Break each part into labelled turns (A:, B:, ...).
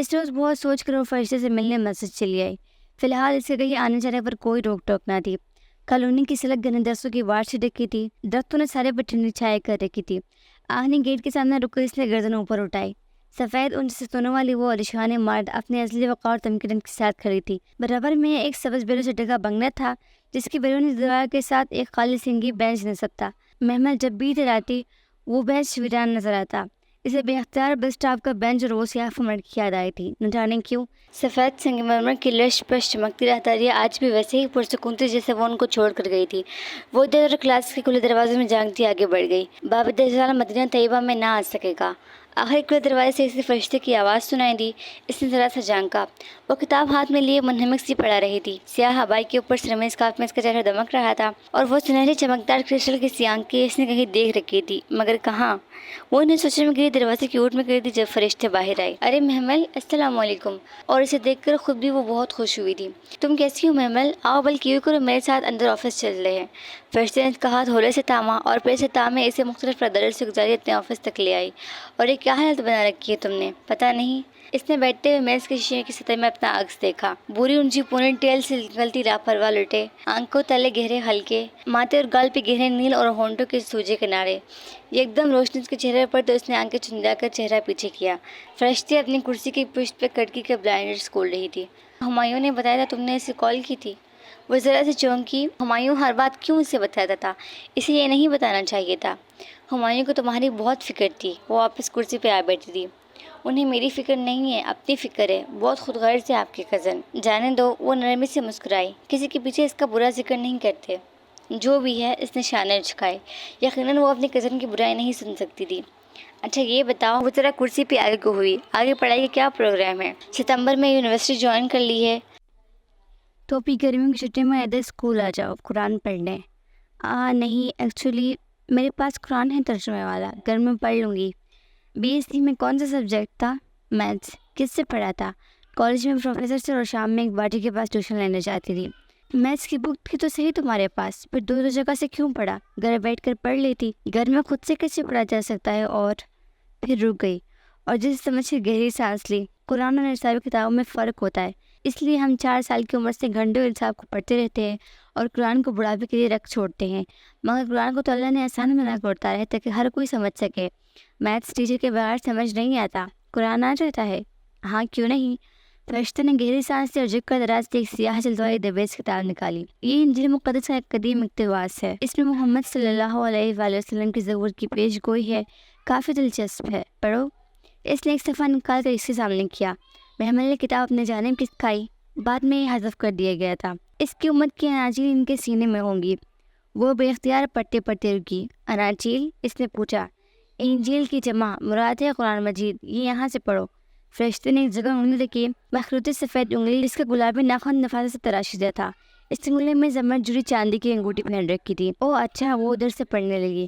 A: اس روز بہت سوچ کر وہ فرشتے سے ملنے مسجد چلی آئی۔ فی الحال اس کے کہیں آنے جانے پر کوئی روک ٹوک نہ تھی۔ کالونی کی سڑک گھنے درختوں کی واٹ سے ڈھکی تھی، درختوں نے سارے پر ٹھنڈی چھائے کر رکھی تھی۔ آہنی گیٹ کے سامنے رک کر اس نے گردن اوپر اٹھائی۔ سفید اون سے ستونوں والی وہ عالیشان عمارت اپنے اصلی وقار اور تمکن کے ساتھ کھڑی تھی۔ برابر میں ایک سبز بیلوں سے ڈھکا بنگلہ تھا جس کی بیرونی دیوار کے ساتھ ایک خالی سنگی بینچ نصب تھا۔ محمل جب بھی ادھر آتی وہ بینچ ویران نظر آتا۔ اسے بے اختیار بس اسٹاپ کا بینچ اور وہ سیاہ فمڑ کی یاد آئی تھی۔ نہ جانے کیوں سفید سنگ مرمر کی لش پش چمکتی رہداریاں آج بھی ویسے ہی پرسکون تھی جیسے وہ ان کو چھوڑ کر گئی تھی۔ وہ ادھر کلاس کے کھلے دروازے میں جانگتی آگے بڑھ گئی۔ باب دجال مدینہ طیبہ میں نہ آ سکے گا۔ آخر کھلے دروازے سے کسی فرشتے کی آواز سنائی دی۔ اس نے ذرا سا جھانکا۔ وہ کتاب ہاتھ میں لیے منہمک سی پڑھا رہی تھی۔ سیاہ ہوائی کے اوپر سرمئی اسکارف میں اس کا چہرہ دمک رہا تھا اور وہ سنہری چمکدار کرسٹل کی سی آنکھیں اس نے کہیں دیکھ رکھی تھی مگر کہاں۔ وہ انہیں سوچنے میں گری دروازے کی اوٹ میں گری تھی جب فرشتے باہر آئے۔ ارے محمل، السلام علیکم۔ اور اسے دیکھ کر خود بھی وہ بہت خوش ہوئی تھی۔ تم کیسی ہو محمل؟ آؤ بلکہ یوں کرو میرے ساتھ اندر آفس چل رہے ہیں۔ فرشتے نے اس کا ہاتھ ہولے سے تھاما اور پھر سے تامے اسے مختلف ردر سے گزاری اپنے آفس تک لے آئی۔ اور یہ کیا حالت بنا رکھی ہے تم نے؟ پتہ نہیں۔ اس نے بیٹھتے ہوئے میز کے شیشے کی سطح میں اپنا عکس دیکھا۔ بری اونچی پونی ٹیل سے نکلتی لاپرواہ لٹے، آنکھوں تلے گہرے ہلکے، ماتھے اور گال پہ گہرے نیل اور ہونٹوں کے سوجے کنارے۔ ایک دم روشنی اس کے چہرے پر تو اس نے آنکھیں چنجا کر چہرہ پیچھے کیا۔ فرشتے اپنی کرسی کی پشت پہ کڑکی کے بلائنڈرز کھول رہی تھی۔ ہمایوں نے بتایا تھا تم نے اسے کال کی تھی؟ وہ ذرا سے چونکی۔ ہمایوں ہر بات کیوں اسے بتاتا تھا؟ اسے یہ نہیں بتانا چاہیے تھا۔ ہمایوں کو تمہاری بہت فکر تھی۔ وہ واپس کرسی پہ آ بیٹھی تھی۔ انہیں میری فکر نہیں ہے، اپنی فکر ہے، بہت خود غرض ہے آپ کے کزن۔ جانے دو، وہ نرمی سے مسکرائی۔ کسی کے پیچھے اس کا برا ذکر نہیں کرتے۔ جو بھی ہے، اس نے شانے جھکائے۔ یقیناً وہ اپنے کزن کی برائی نہیں سن سکتی تھی۔ اچھا یہ بتاؤ، وہ ذرا کرسی پہ آگے کو ہوئی، آگے پڑھائی کا کیا پروگرام ہے؟ ستمبر میں یونیورسٹی جوائن کر لی ہے تو پھر گرمیوں کی چھٹی میں ادھر اسکول آ جاؤ قرآن پڑھنے۔ نہیں، ایکچولی میرے پاس قرآن ہے ترجمے والا، گھر میں پڑھ لوں گی۔ BSc میں کون سا سبجیکٹ تھا؟ میتھس۔ کس سے پڑھا تھا؟ کالج میں پروفیسر سے اور شام میں ایک باٹی کے پاس ٹیوشن لینے جاتی تھی۔ میتھس کی بک تھی تو صحیح تمہارے پاس، پھر دو جگہ سے کیوں پڑھا؟ گھر بیٹھ کر پڑھ لیتی۔ گھر میں خود سے کیسے پڑھا جا سکتا ہے؟ اور پھر رک گئی اور جسے سمجھ کے گہری سانس لی۔ قرآن اور نصابی کتابوں میں فرق ہوتا ہے، اس لیے ہم 4 سال کی عمر سے گھنٹوں نصاب کو پڑھتے رہتے ہیں اور قرآن کو بڑھاپے کے لیے رکھ چھوڑتے ہیں، مگر قرآن کو تو اللہ نے آسان بنا کر اتارا ہے تاکہ ہر کوئی سمجھ سکے۔ میتھس ٹیچر کے بغیر سمجھ نہیں آتا، قرآن آ جاتا ہے؟ ہاں کیوں نہیں۔ فرشتے نے گہری سانس لی اور جھک کر دراز سے ایک سیاہ جلد والی دبیز کتاب نکالی۔ یہ انجیل مقدس کا ایک قدیم اقتباس ہے، اس میں محمد صلی اللہ علیہ وآلہ وسلم کی زبور کی پیش گوئی ہے، کافی دلچسپ ہے، پڑھو۔ اس نے ایک صفحہ نکال کر اس کے سامنے کیا۔ محمل نے کتاب اپنے جانب کھسکائی، بعد میں یہ حذف کر دیا گیا تھا۔ اس کی امت کی اناجیل ان کے سینے میں ہوں گی۔ وہ بے اختیار پڑھتے پڑھتے رکی۔ اناجیل؟ اس نے پوچھا۔ انجیل کی جمع مراد ہے قرآن مجید، یہ یہاں سے پڑھو۔ فرشتے نے ایک جگہ انگلی رکھی، مخروطی سفید انگلی جس کا گلابی ناخن نفاذت سے تراشیدہ تھا۔ اس انگلی میں زمرد جڑی چاندی کی انگوٹھی پہن رکھی تھی۔ او اچھا، وہ ادھر سے پڑھنے لگی۔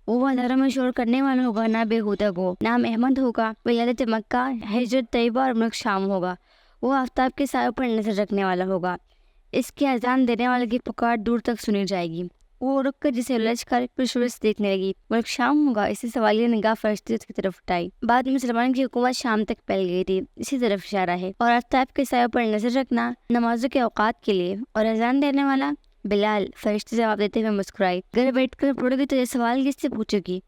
A: وہ اندھیروں میں شور کرنے والا ہوگا، نہ بےہودہ گو، نام احمد ہوگا، ولادت مکہ، ہجرت طیبہ اور ملک شام ہوگا۔ وہ آفتاب کے سائے پر نظر رکھنے والا ہوگا، اس کی اذان دینے والے کی پکار دور تک سنی جائے گی۔ وہ رک کر جسے الجھ کر پھر شروع سے دیکھنے لگی۔ ملک شام ہوگا، اسے سوالیہ نگاہ فرشتے اس کی طرف اٹھائی۔ بعد میں مسلمانوں کی حکومت شام تک پھیل گئی تھی، اسی طرف اشارہ ہے۔ اور آفتاب کے سائے پر نظر رکھنا نمازوں کے اوقات کے لیے، اور اذان دینے والا بلال، فرشتے جواب دیتے ہوئے مسکرائی۔ گھر بیٹھ کر پڑھو گی تو یہ سوال کس سے پوچھو گی؟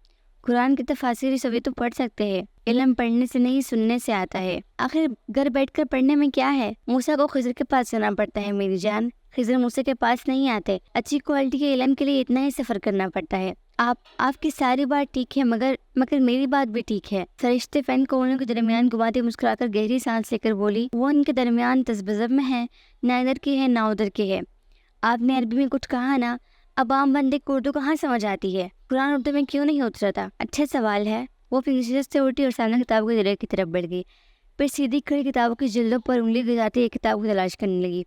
A: قرآن کی تفاسیر سبھی تو پڑھ سکتے ہیں، علم پڑھنے سے نہیں سننے سے آتا ہے۔ آخر گھر بیٹھ کر پڑھنے میں کیا ہے؟ موسیٰ کو خضر کے پاس جانا پڑتا ہے میری جان، خضر موسیٰ کے پاس نہیں آتے۔ اچھی کوالٹی کے علم کے لیے اتنا ہی سفر کرنا پڑتا ہے۔ آپ کی ساری بات ٹھیک ہے، مگر میری بات بھی ٹھیک ہے۔ فرشتے فین کوڑوں کے درمیان گھماتے مسکرا کر گہری سانس لے کر بولی، وہ ان کے درمیان تذبذب میں ہے، نہ ادھر کے ہے نہ ادھر کے ہے۔ آپ نے عربی میں کچھ کہا نا، اب عام بندے کو اردو کہاں سمجھ آتی ہے؟ قرآن اردو میں کیوں نہیں اترا تھا؟ اچھا سوال ہے۔ وہ پھر سے اٹھی اور سامنے کتاب کے درے کی طرف بڑھ گئی، پھر سیدھی کھڑی کتابوں کی جلدوں پر انگلی گزارتی ایک کتاب کی تلاش کرنے لگی۔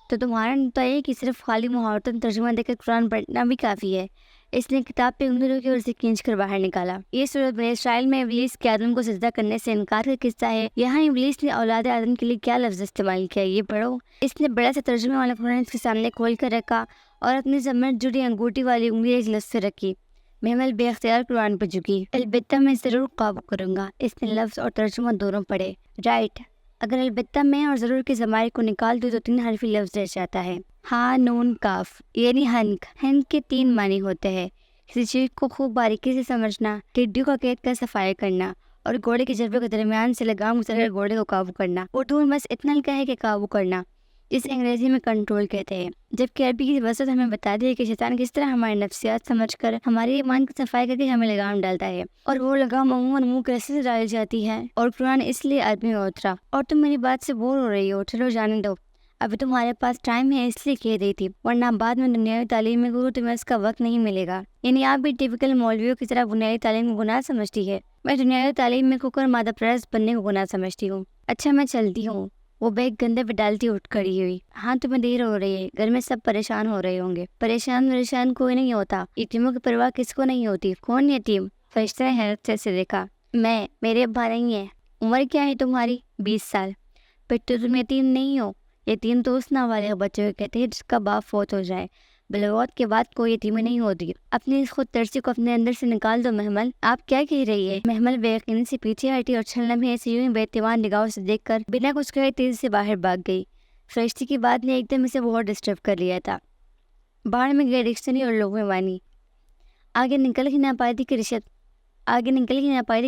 A: تو تمہارا نقطہ یہ کہ صرف خالی محاورتاً ترجمہ دے کر قرآن پڑھنا بھی کافی ہے؟ اس نے کتاب پہ انگلی رکھی اور اسے کھینچ کر باہر نکالا۔ یہ سورۃ بنی اسرائیل میں ابلیس کے آدم کو سجدہ کرنے سے انکار کا قصہ ہے۔ یہاں ابلیس نے اولاد آدم کے لیے کیا لفظ استعمال کیا، یہ پڑھو۔ اس نے بڑا سا ترجمے والا قرآن اس کے سامنے کھول کر رکھا اور اپنی زمرد جڑی انگوٹھی والی انگلی ایک لفظ سے رکھی۔ محمل بے اختیار قرآن پر جھکی۔ البتہ میں ضرور قابو کروں گا۔ اس نے لفظ اور ترجمہ دونوں پڑھے۔ رائٹ، اگر البتہ میں اور ضرور کے ضمائر کو نکال دوں تو 3 حرفی لفظ رہ جاتا ہے، ہاں نون کاف، یعنی ہنک۔ ہنک کے 3 معنی ہوتے ہیں: کسی چیز کو خوب باریکی سے سمجھنا، ٹڈیوں کا قید کا صفائی کرنا، اور گھوڑے کے جذبے کے درمیان سے لگام گزر کر گھوڑے کو قابو کرنا۔ اردو میں بس اتنا لکھا ہے کہ قابو کرنا، جسے انگریزی میں کنٹرول کہتے ہیں، جبکہ عربی کی وسعت ہمیں بتاتی ہے کہ شیطان کس طرح ہمارے نفسیات سمجھ کر ہماری ایمان کی صفائی کر کے ہمیں لگام ڈالتا ہے، اور وہ لگام عموماً منہ کے رسے سے ڈالی جاتی ہے، اور قرآن اس لیے عربی میں اترا۔ اور تم میری بات سے بور ہو رہی ہو، چلو جانے دو، ابھی تمہارے پاس ٹائم ہے اس لیے کہہ رہی تھی، ورنہ بعد میں دنیاوی تعلیم میں گرو تمہیں اس کا وقت نہیں ملے گا۔ یعنی آپ بھی ٹیپیکل مولویوں کی طرح بنیادی تعلیم کو گناہ سمجھتی ہے؟ میں دنیاوی تعلیم میں کوکر مادہ پرست بننے کو گناہ سمجھتی ہوں۔ اچھا میں چلتی ہوں، وہ بیگ گندے پہ ڈالتی اٹھ کھڑی ہوئی۔ ہاں تمہیں دیر ہو رہی ہے، گھر میں سب پریشان ہو رہے ہوں گے۔ پریشان کوئی نہیں ہوتا، یتیموں کی پرواہ کس کو نہیں ہوتی۔ کون یتیم؟ فرشتہ نے حیرت سے دیکھا۔ میرے ابا نہیں ہے۔ عمر کیا ہے تمہاری؟ 20 سال۔ پھر تو تم یتیم نہیں ہو۔ یتیم تو اس نابالغ بچے کو کہتے ہیں جس کا باپ فوت ہو جائے۔ بلوغت کے بعد کوئی یتیمی نہیں ہوتی۔ اپنی اس خود ترسی کو اپنے اندر سے نکال دو محمل۔ آپ کیا کہہ رہی ہے؟ محمل بے یقینی سے پیچھے ہٹی اور چند لمحے ایسے یوں ہی بے اعتماد نگاہوں سے دیکھ کر بنا کچھ کہے تیزی سے باہر بھاگ گئی۔ فرشتے کی بات نے ایک دم اسے بہت ڈسٹرب کر لیا تھا۔ باہر میں گئے ڈکشنری اور لغوی معنی۔ آگے نکل ہی نہ پائی تھی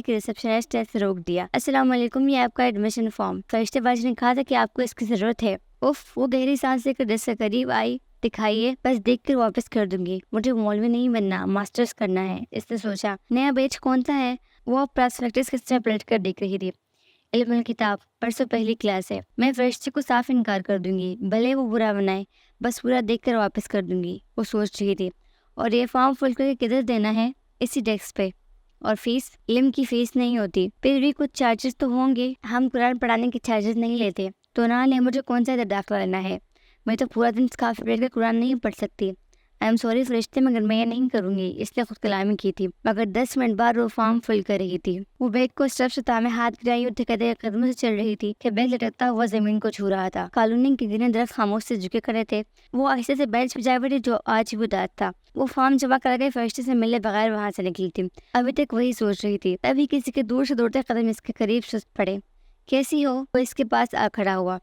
A: کہ ریسپشنسٹ نے اسے روک دیا۔ السلام علیکم، یہ آپ کا ایڈمیشن فارم۔ فرشتے باجی نے کہا تھا کہ آپ کو اس کی ضرورت ہے۔ وہ گہری سانس لے کر ڈیسک کے قریب آئی۔ دکھائیے، بس دیکھ کر واپس کر دوں گی، مجھے مولوی نہیں بننا، ماسٹرز کرنا ہے۔ اس نے سوچا، نیا بیچ کون سا ہے؟ وہ پراسپیکٹس کس طرح پلٹ کر دیکھ رہی تھی۔ علم الکتاب، پرسوں پہلی کلاس ہے۔ میں فرشتے کو صاف انکار کر دوں گی، بھلے وہ برا بنائے، بس پورا دیکھ کر واپس کر دوں گی، وہ سوچ رہی تھی۔ اور یہ فارم فل کر کے کدھر دینا ہے؟ اسی ڈیسک پہ۔ اور فیس؟ علم کی فیس نہیں ہوتی، پھر بھی کچھ چارجز تو ہوں گے۔ ہم قرآن پڑھانے کے چارجز نہیں لیتے۔ تو نہ لیں، مجھے کون سا ادھر داخلہ لینا ہے؟ میں تو پورا دن کافی بیٹھ کر قرآن نہیں پڑھ سکتی۔ آئی ایم سوری فرشتے، مگر میں یہ نہیں کروں گی، اس نے خود کلامی کی تھی، مگر 10 منٹ بعد وہ فارم فل کر رہی تھی۔ وہ بیگ کو اسٹیپ سے تامے ہاتھ گرائی اور ٹھکتے قدموں سے چل رہی تھی کہ بیگ لٹکتا ہوا زمین کو چھو رہا تھا۔ کالونی کے گرنے درخت خاموش سے جھکے کھڑے تھے۔ وہ آہستہ سے بینچ پہ جا بیٹھی جو آج بھی اداس تھا۔ وہ فارم جمع کر کے فرشتے سے ملے بغیر وہاں سے نکلی تھی۔ ابھی تک وہی سوچ رہی تھی، تبھی کسی کے دور سے دوڑتے قدم اس کے قریب سست پڑے۔ کیسی ہو؟ وہ اس کے پاس آ کھڑا ہوا۔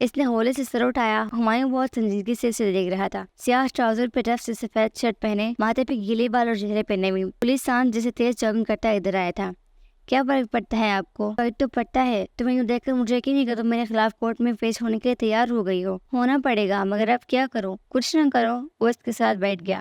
A: اس نے ہولے سے سر اٹھایا۔ ہمایوں بہت سنجیدگی سے اسے دیکھ رہا تھا۔ سیاہ ٹراؤزر پہ رف سے سفید شرٹ پہنے، ماتھے پہ گیلے بال اور چہرے پہ نمی، پولیس سانس جیسے تیز جاگنگ کرتا ادھر آیا تھا۔ کیا فرق پڑتا ہے آپ کو؟ فرق تو پڑتا ہے، تمہیں یوں دیکھ کر مجھے یقین نہیں کہ تم میرے خلاف کورٹ میں پیش ہونے کے لیے تیار ہو گئی ہو۔ ہونا پڑے گا، مگر اب کیا کروں؟ کچھ نہ کرو۔ وہ اس کے ساتھ بیٹھ گیا۔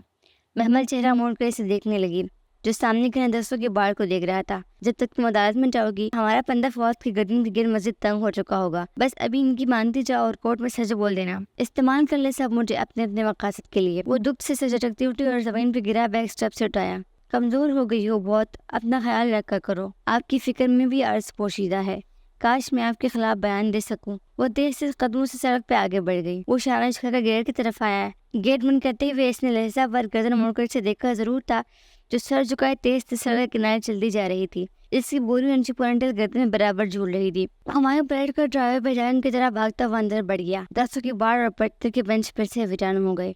A: محمل چہرہ موڑ کر اسے دیکھنے لگی، جو سامنے کے دستوں کے بار کو دیکھ رہا تھا۔ جب تک تم عدالت میں جاؤ گی، ہمارا پندہ فوج کی گردن کے گرد مزید تنگ ہو چکا ہوگا۔ بس ابھی ان کی مانتی جاؤ اور کورٹ میں سچ بول دینا۔ استعمال کر لے سب مجھے اپنے مقاصد کے لیے۔ وہ دکھ سے جھٹکتی اٹھی اور زمین پہ گرا بیگ اسٹیپ سے اٹھایا۔ کمزور ہو گئی ہو بہت، اپنا خیال رکھا کرو۔ آپ کی فکر میں بھی عرض پوشیدہ ہے، کاش میں آپ کے خلاف بیان دے سکوں۔ وہ تیز سے قدموں سے سڑک پہ آگے بڑھ گئی۔ وہ شانہ جھکا کر گیٹ کی طرف آیا۔ گیٹ بند کرتے ہوئے اس نے لہجہ ور گردن موڑ کر اسے دیکھا ضرور تھا، جو سر جھکائے تیز سے سڑک کے کنارے چلتی جا رہی تھی۔ اس کی بوری انچی پونیٹیل گردن میں برابر جھول رہی تھی۔ ہمایوں پلٹ کر ڈرائیور پہ جان کی طرح بھاگتا ہوا اندر بڑھ گیا۔ دستوں کی بار اور پتھر کے بینچ پر سے ویران ہو گئے۔